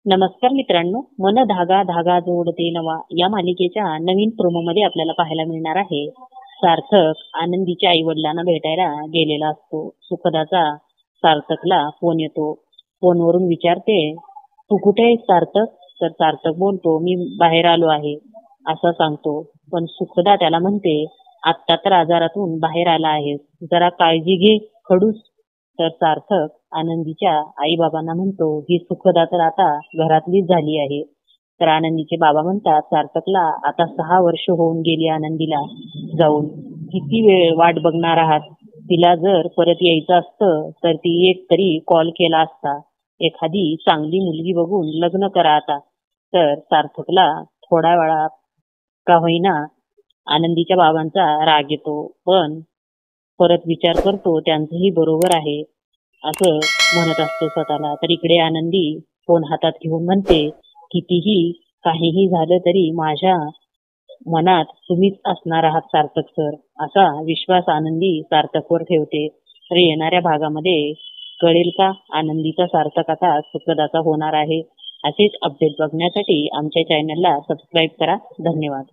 नमस्कार मित्रांनो, मन धागा धागा जोडते नवा या मालिकेच्या नवीन प्रोमो मध्ये आपल्याला पाहायला मिळणार आहे. सार्थक आनंदीच्या आई वडिलांना भेटायला गेलेला असतो. सुखदाचा सार्थकला फोन येतो. फोनवरून विचारते, तू कुठे आहेस सार्थक? तर सार्थक बोलतो, मी बाहेर आलो आहे असं सांगतो. पण सुखदा त्याला म्हणते, आत्ता तर आजारातून बाहेर आला आहेस, जरा काळजी घे खडूस. तर सार्थक आनंदीच्या आई बाबांना म्हणतो, ही सुखदा तर आता घरातलीच झाली आहे. तर आनंदीचे बाबा म्हणतात सार्थकला, आता 6 वर्ष होऊन गेली आनंदीला जाऊन, किती वेळ वाट बघणार आहात? तिला जर परत यायचं असतं तर ती एक तरी कॉल केला असता. एखादी चांगली मुलगी बघून लग्न करा आता. तर सार्थकला थोडा वेळा का होईना आनंदीच्या बाबांचा राग येतो, पण परत विचार करतो त्यांचंही बरोबर आहे असं म्हणत असतो स्वतःला. तर इकडे आनंदी फोन हातात घेऊन म्हणते, कितीही काहीही झालं तरी माझ्या मनात तुम्हीच असणार आहात सार्थक सर, असा विश्वास आनंदी सार्थकवर ठेवते. तर येणाऱ्या भागामध्ये कळेल का आनंदीचा सार्थक आता सुखदाचा होणार आहे. असेच अपडेट बघण्यासाठी आमच्या चॅनलला सबस्क्राईब करा. धन्यवाद.